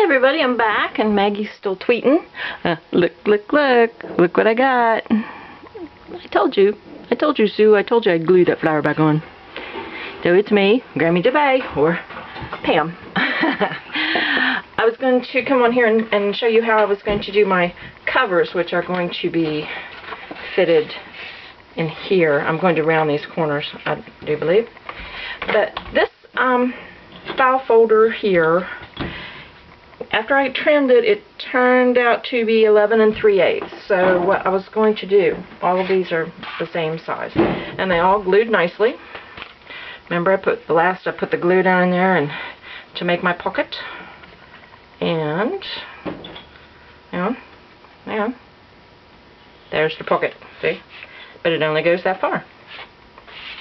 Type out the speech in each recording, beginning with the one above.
everybody, I'm back and Maggie's still tweeting. Look what I got. I told you, Sue, I told you I'd glue that flower back on. So it's me, Grammy DeBay, or Pam. I was going to come on here and show you how I was going to do my covers, which are going to be fitted in here. I'm going to round these corners, I do believe. But this file folder here, after I trimmed it, it turned out to be 11 3/8. So what I was going to do, all of these are the same size, and they all glued nicely. Remember, I put the glue down in there and to make my pocket. And hang on. There's the pocket. See, but it only goes that far.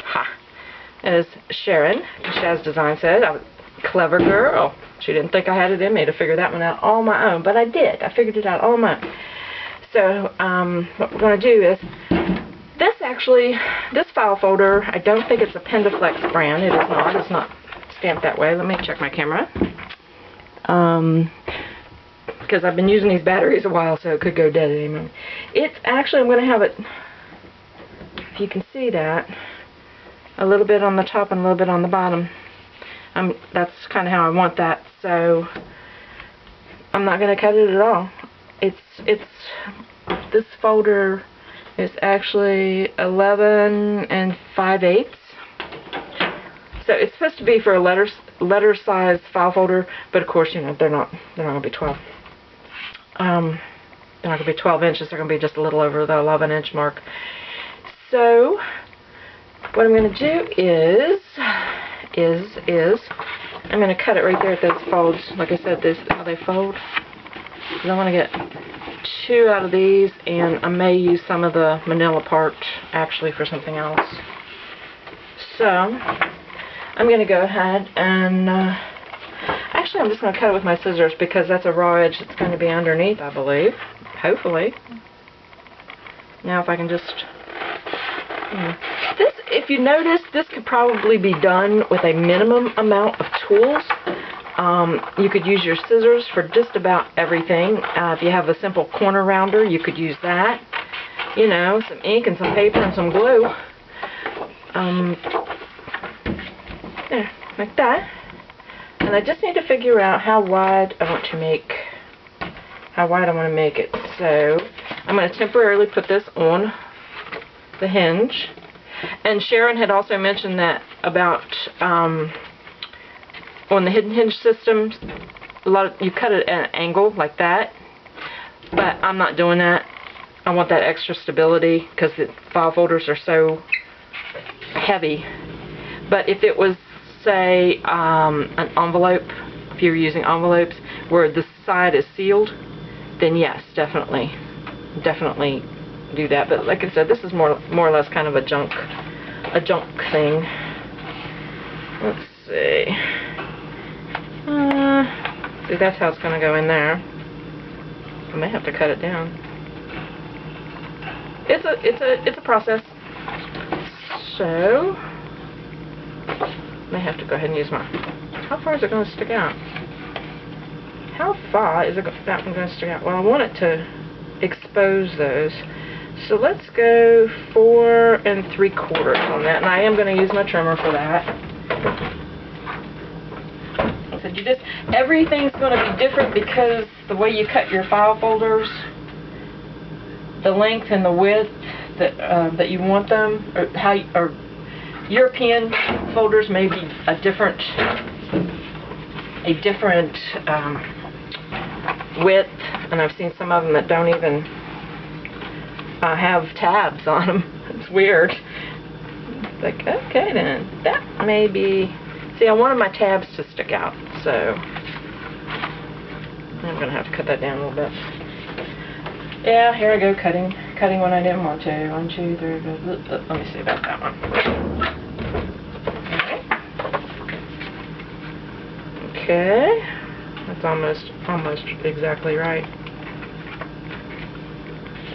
Ha! As Sharon, Shaz Design said, I was a clever girl. She didn't think I had it in me to figure that one out all my own, but I did. I figured it out all my own. So what we're going to do is this file folder, I don't think it's a Pendaflex brand. It is not. It's not stamped that way. Let me check my camera. Because I've been using these batteries a while, so it could go dead at any moment. It's actually, I'm going to have it, if you can see that, a little bit on the top and a little bit on the bottom. That's kind of how I want that, so I'm not going to cut it at all. This folder is actually 11 5/8. So it's supposed to be for a letter size file folder, but of course, you know, they're not going to be 12. They're not going to be 12 inches. They're going to be just a little over the 11-inch mark. So what I'm going to do is I'm going to cut it right there at those folds. Like I said, this how they fold. Because I want to get 2 out of these, and I may use some of the manila part actually for something else. So I'm going to go ahead and actually I'm just going to cut it with my scissors because that's a raw edge that's going to be underneath, I believe. Hopefully. Now if I can just... This, if you notice, this could probably be done with a minimum amount of tools. You could use your scissors for just about everything. If you have a simple corner rounder, you could use that. You know, some ink and some paper and some glue. There, like that. And I just need to figure out how wide I want to make it. So I'm going to temporarily put this on the hinge. And Sharon had also mentioned that about on the hidden hinge systems, you cut it at an angle like that, but I'm not doing that. I want that extra stability because the file folders are so heavy. But if it was, say, an envelope, if you're using envelopes where the side is sealed, then yes, definitely do that. But like I said, this is more or less kind of a junk thing. Let's see. See, that's how it's going to go in there. I may have to cut it down. It's a process. So I may have to go ahead and use my... How far is it going to stick out? How far is that one going to stick out? Well, I want it to expose those. So let's go 4 3/4 on that, and I am going to use my trimmer for that. So everything's going to be different because the way you cut your file folders, the length and the width that you want them, or European folders may be a different width, and I've seen some of them that don't even have tabs on them. It's weird. It's like, okay then, that may be... See, I wanted my tabs to stick out, so I'm going to have to cut that down a little bit. Yeah, here I go, cutting when I didn't want to. 1, 2, 3, let me see about that one. Okay, that's almost exactly right.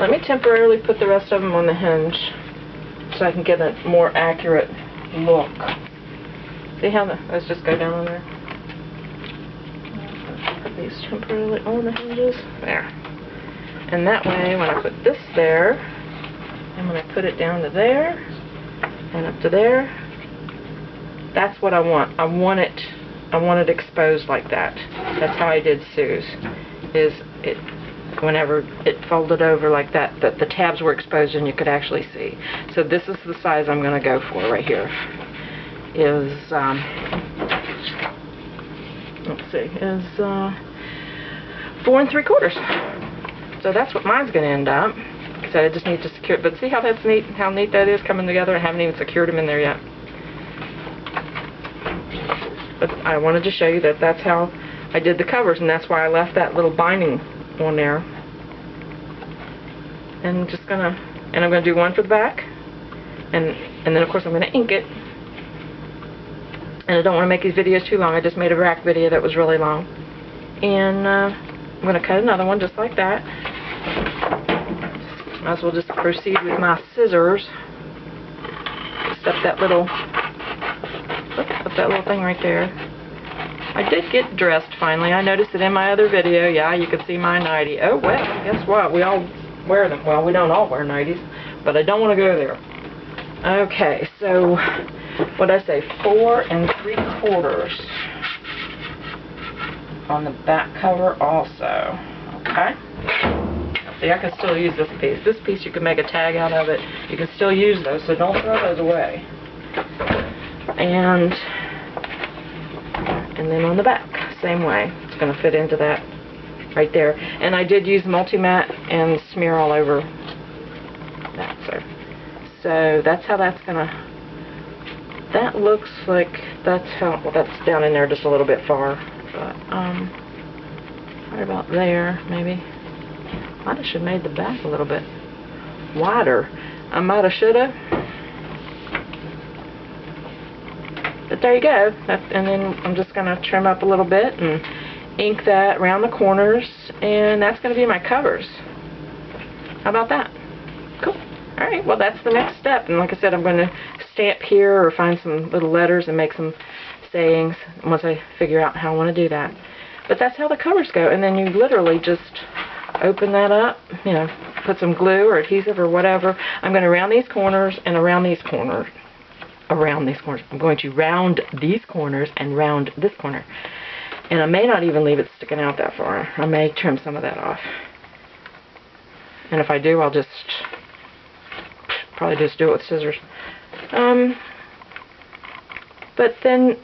Let me temporarily put the rest of them on the hinge so I can get a more accurate look. See how those just go down on there? Put these temporarily on the hinges. There. And that way, when I put this there, and when I put it down to there, and up to there, that's what I want. I want it exposed like that. That's how I did Sue's. Is it, whenever it folded over like that, that the tabs were exposed and you could actually see. So this is the size I'm going to go for right here. Is, let's see, is 4 3/4. So that's what mine's going to end up. So I just need to secure it. But see how that's neat? How neat that is coming together? I haven't even secured them in there yet. But I wanted to show you that that's how I did the covers, and that's why I left that little binding on there. And I'm gonna do one for the back, and then of course I'm gonna ink it. And I don't want to make these videos too long. I just made a rack video that was really long, and I'm gonna cut another one just like that. Might as well just proceed with my scissors. Just up that little thing right there. I did get dressed finally. I noticed it in my other video. Yeah, you could see my nightie. Oh well, guess what? We all wear them. Well, we don't all wear nighties, but I don't want to go there. Okay, so what did I say? 4 3/4 on the back cover also. Okay. See, I can still use this piece. This piece you can make a tag out of it. You can still use those, so don't throw those away. And then on the back, same way. It's going to fit into that right there. And I did use multi-matte and smear all over that. So that's how that's going to... That looks like that's how... Well, that's down in there just a little bit far. But, right about there, maybe. Might have should have made the back a little bit wider. I might have should have. But there you go. And then I'm just going to trim up a little bit and ink that around the corners, and that's going to be my covers. How about that? Cool. Alright, well that's the next step. And like I said, I'm going to stamp here or find some little letters and make some sayings once I figure out how I want to do that. But that's how the covers go. And then you literally just open that up, you know, put some glue or adhesive or whatever. I'm going to round these corners and around these corners. Around these corners. I'm going to round these corners and round this corner. And I may not even leave it sticking out that far. I may trim some of that off. And if I do, I'll just probably just do it with scissors. But then,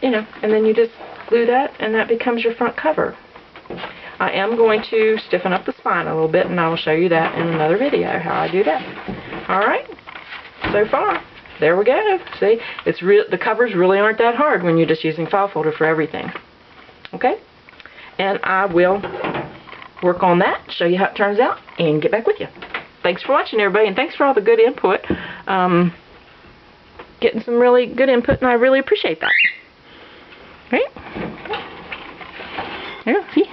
you know, and then you just glue that and that becomes your front cover. I am going to stiffen up the spine a little bit, and I will show you that in another video, how I do that. Alright, so far, there we go. See, it's the covers really aren't that hard when you're just using file folder for everything. Okay? And I will work on that, show you how it turns out, and get back with you. Thanks for watching, everybody, and thanks for all the good input. Getting some really good input, and I really appreciate that. Right? Yeah, see?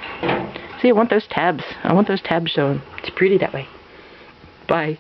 See, I want those tabs. I want those tabs showing. It's pretty that way. Bye.